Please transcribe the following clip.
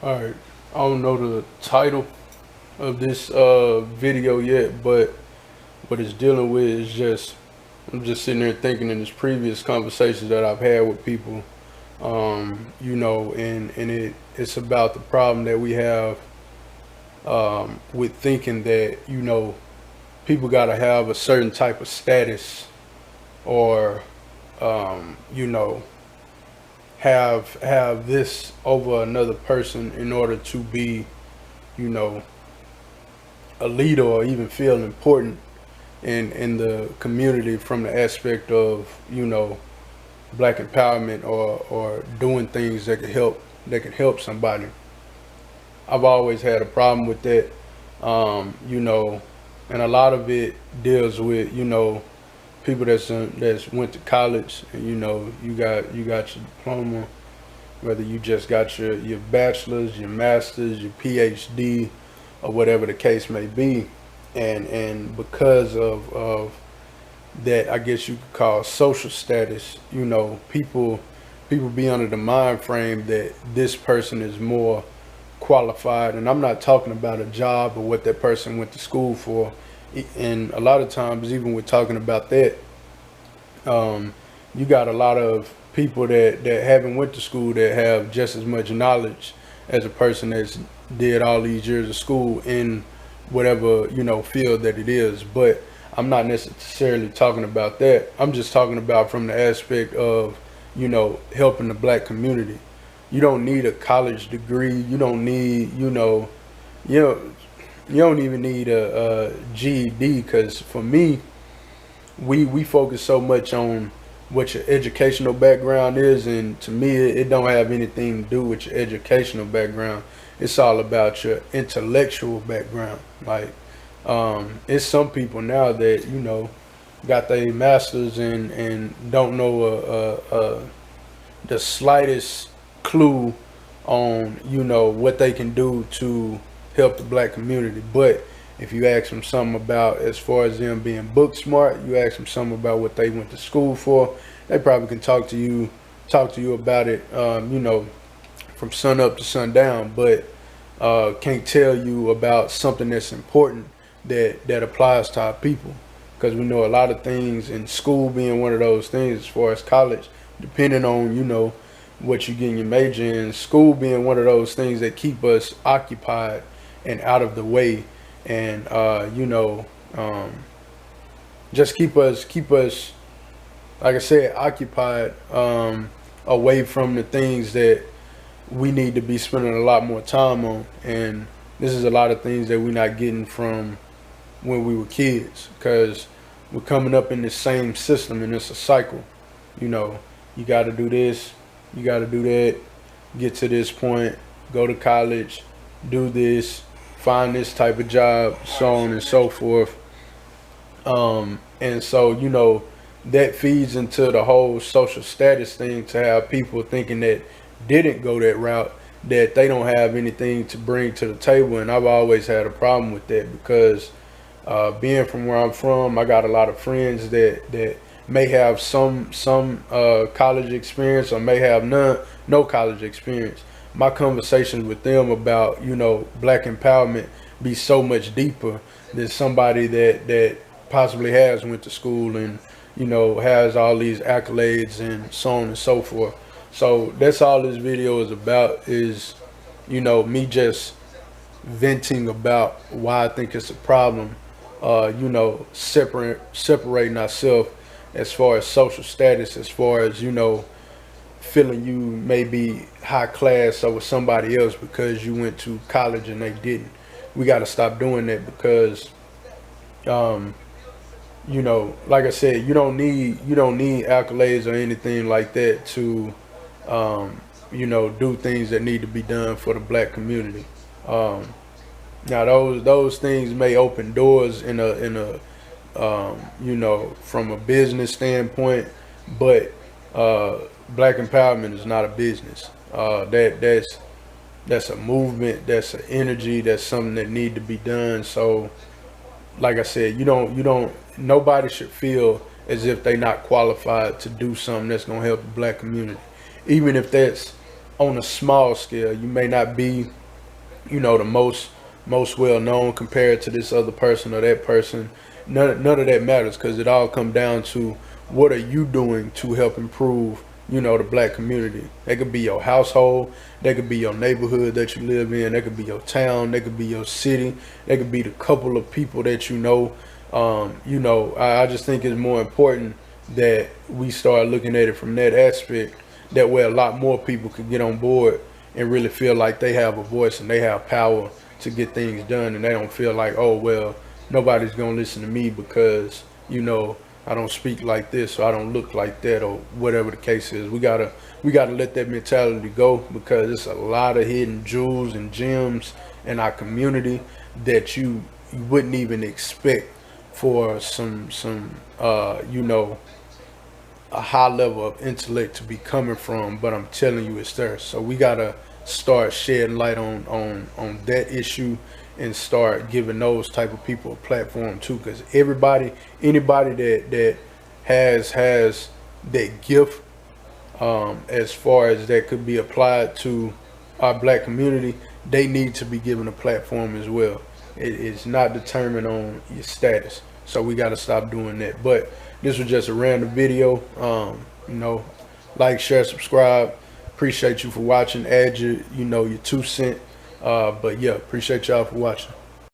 All right. I don't know the title of this video yet, but what it's dealing with is just I'm just sitting there thinking in this previous conversations that I've had with people, and it's about the problem that we have with thinking that people got to have a certain type of status or um, you know have this over another person in order to be you know a leader or even feel important in the community from the aspect of black empowerment or doing things that can help somebody. I've always had a problem with that, and a lot of it deals with people that's went to college and you got your diploma, whether you just got your bachelor's, your master's, your PhD, or whatever the case may be, and because of that, I guess you could call social status. People be under the mind frame that this person is more qualified, and I'm not talking about a job or what that person went to school for. And a lot of times, even with talking about that, you got a lot of people that haven't went to school that have just as much knowledge as a person that's did all these years of school in whatever field that it is. But I'm not necessarily talking about that. I'm just talking about from the aspect of helping the black community. You don't need a college degree. You don't need you know you don't even need a GED, because for me, we focus so much on what your educational background is, and to me it don't have anything to do with your educational background. It's all about your intellectual background. Like, it's some people now that got their masters and don't know the slightest clue on what they can do to help the black community. But if you ask them something about, as far as them being book smart, you ask them something about what they went to school for, they probably can talk to you about it, from sun up to sundown. But can't tell you about something that's important that applies to our people, because we know a lot of things in school being one of those things. As far as college, depending on what you get in your major in, school being one of those things that keep us occupied and out of the way, and just keep us like I said, occupied, away from the things that we need to be spending a lot more time on. And this is a lot of things that we're not getting from when we were kids, because we're coming up in the same system, and it's a cycle. You know, you got to do this, you got to do that, get to this point, go to college, do this, find this type of job, so on and so forth. And so, that feeds into the whole social status thing, to have people thinking that didn't go that route, that they don't have anything to bring to the table. And I've always had a problem with that, because being from where I'm from, I got a lot of friends that may have some college experience, or may have no college experience. My conversations with them about black empowerment be so much deeper than somebody that possibly has went to school and has all these accolades and so on and so forth. So that's all this video is about, is me just venting about why I think it's a problem. Separating ourselves as far as social status, as far as feeling you may be high class over somebody else because you went to college and they didn't. We got to stop doing that, because um, like I said, you don't need accolades or anything like that to do things that need to be done for the black community. Um, Now those things may open doors from a business standpoint, but black empowerment is not a business. That's a movement, that's an energy, that's something that need to be done. So like I said, you don't nobody should feel as if they not qualified to do something that's gonna help the black community, even if that's on a small scale. You may not be, you know, the most well known compared to this other person or that person. None of that matters, because it all comes down to what are you doing to help improve, you know, the black community. That could be your household, that could be your neighborhood that you live in, that could be your town, that could be your city, that could be the couple of people that you know. You know, I just think it's more important that we start looking at it from that aspect. That way, a lot more people could get on board and really feel like they have a voice and they have power to get things done, and they don't feel like, oh well, nobody's gonna listen to me because, you know, I don't speak like this or I don't look like that or whatever the case is. We gotta let that mentality go, because it's a lot of hidden jewels and gems in our community that you wouldn't even expect for some you know, a high level of intellect to be coming from, but I'm telling you, it's there. So we gotta start shedding light on that issue and start giving those type of people a platform too, because anybody that has that gift, as far as that could be applied to our black community, they need to be given a platform as well. It's not determined on your status, so we got to stop doing that. But this was just a random video. You know, like, share, subscribe. Appreciate you for watching. Add your, you know, your 2 cents. But yeah, appreciate y'all for watching.